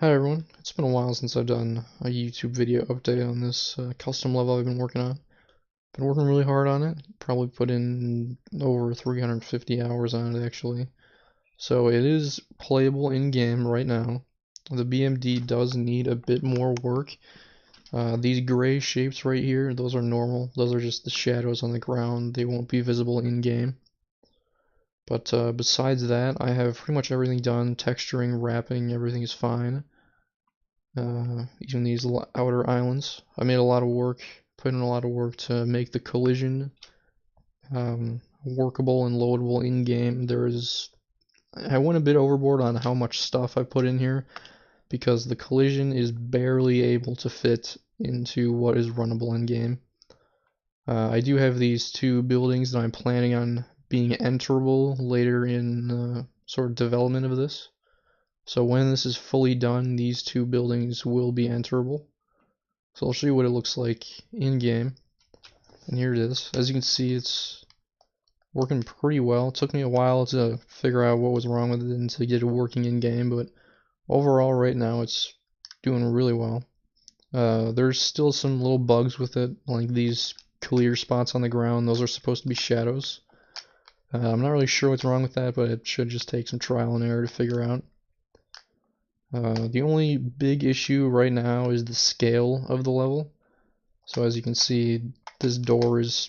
Hi everyone, it's been a while since I've done a YouTube video update on this custom level I've been working on. Been working really hard on it, probably put in over 350 hours on it actually. So it is playable in game right now. The BMD does need a bit more work. These gray shapes right here, those are normal. Those are just the shadows on the ground. They won't be visible in game. But besides that, I have pretty much everything done. Texturing, wrapping, everything is fine. Even these outer islands. I made a lot of work, put in a lot of work to make the collision workable and loadable in game. I went a bit overboard on how much stuff I put in here because the collision is barely able to fit into what is runnable in game. I do have these two buildings that I'm planning on being enterable later in sort of development of this. So when this is fully done, these two buildings will be enterable. So I'll show you what it looks like in game. And here it is. As you can see, it's working pretty well. It took me a while to figure out what was wrong with it and to get it working in game, but overall right now it's doing really well. There's still some little bugs with it, like these clear spots on the ground. Those are supposed to be shadows. I'm not really sure what's wrong with that, but it should just take some trial and error to figure out. The only big issue right now is the scale of the level. So as you can see, this door is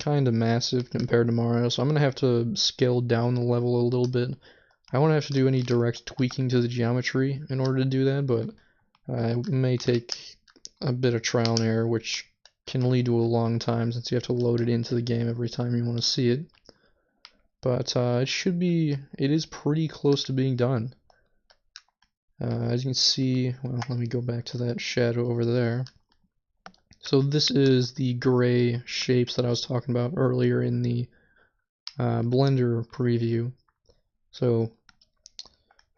kind of massive compared to Mario, so I'm going to have to scale down the level a little bit. I won't have to do any direct tweaking to the geometry in order to do that, but it may take a bit of trial and error, which can lead to a long time since you have to load it into the game every time you want to see it. But it is pretty close to being done. As you can see, well, let me go back to that shadow over there. So this is the gray shapes that I was talking about earlier in the Blender preview. So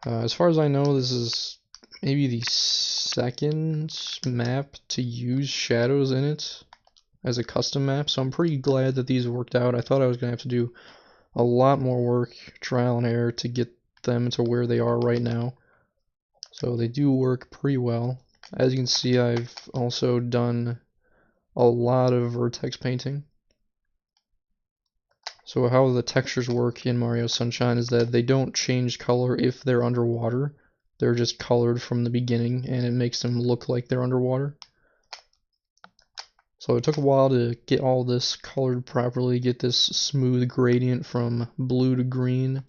as far as I know, this is maybe the second map to use shadows in it as a custom map, so I'm pretty glad that these worked out. I thought I was going to have to do a lot more work, trial and error, to get them to where they are right now. So they do work pretty well. As you can see, I've also done a lot of vertex painting. So how the textures work in Mario Sunshine is that they don't change color if they're underwater. They're just colored from the beginning, and it makes them look like they're underwater. So it took a while to get all this colored properly, get this smooth gradient from blue to green.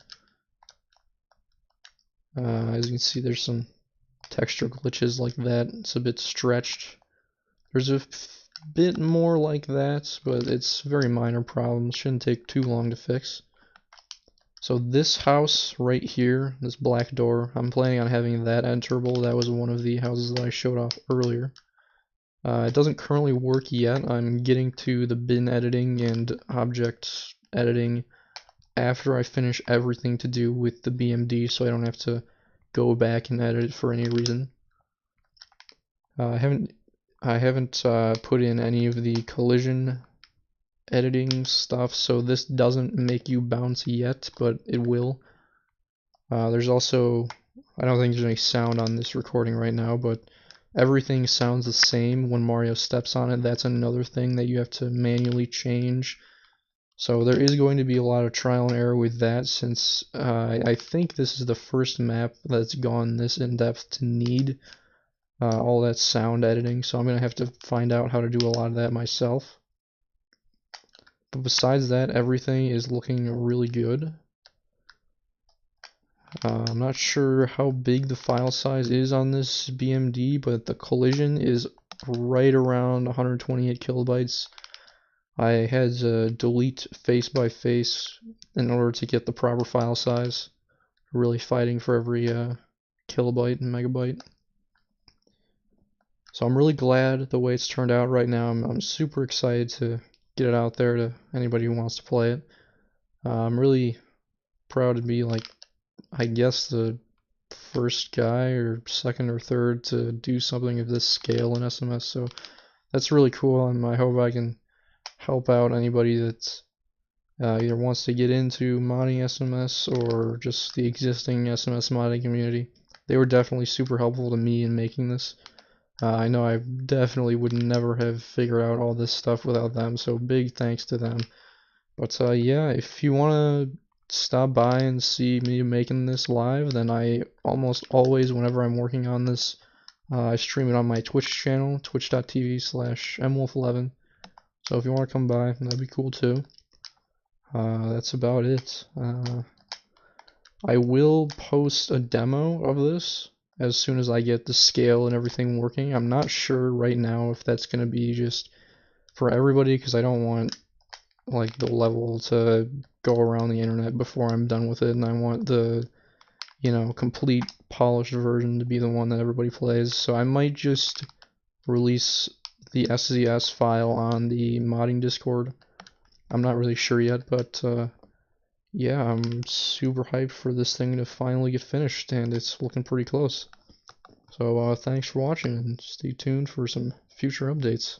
As you can see, there's some texture glitches like that. It's a bit stretched. There's a bit more like that, but it's very minor problems. Shouldn't take too long to fix. So this house right here, this black door, I'm planning on having that enterable. That was one of the houses that I showed off earlier. It doesn't currently work yet. I'm getting to the bin editing and object editing after I finish everything to do with the BMD, so I don't have to go back and edit it for any reason. I haven't put in any of the collision editing stuff, so this doesn't make you bounce yet, but it will. There's also, I don't think there's any sound on this recording right now, but everything sounds the same when Mario steps on it. That's another thing that you have to manually change. So there is going to be a lot of trial and error with that, since I think this is the first map that's gone this in-depth to need all that sound editing, so I'm going to have to find out how to do a lot of that myself. But besides that, everything is looking really good. I'm not sure how big the file size is on this BMD, but the collision is right around 128 kilobytes. I had to delete face by face in order to get the proper file size. Really fighting for every kilobyte and megabyte. So I'm really glad the way it's turned out right now. I'm super excited to get it out there to anybody who wants to play it. I'm really proud to be, like, I guess the first guy or second or third to do something of this scale in SMS, so that's really cool, and I hope I can help out anybody that either wants to get into modding SMS or just the existing SMS modding community. they were definitely super helpful to me in making this. I know I definitely would never have figured out all this stuff without them, so big thanks to them. But yeah, if you want to stop by and see me making this live, then I almost always, whenever I'm working on this, I stream it on my Twitch channel, twitch.tv/mwolf11. So if you want to come by, that'd be cool too. That's about it. I will post a demo of this as soon as I get the scale and everything working. I'm not sure right now if that's going to be just for everybody, because I don't want like the level to go around the internet before I'm done with it, and I want the, complete polished version to be the one that everybody plays. So I might just release the SZS file on the modding Discord. I'm not really sure yet, but yeah, I'm super hyped for this thing to finally get finished, and it's looking pretty close. So thanks for watching, and stay tuned for some future updates.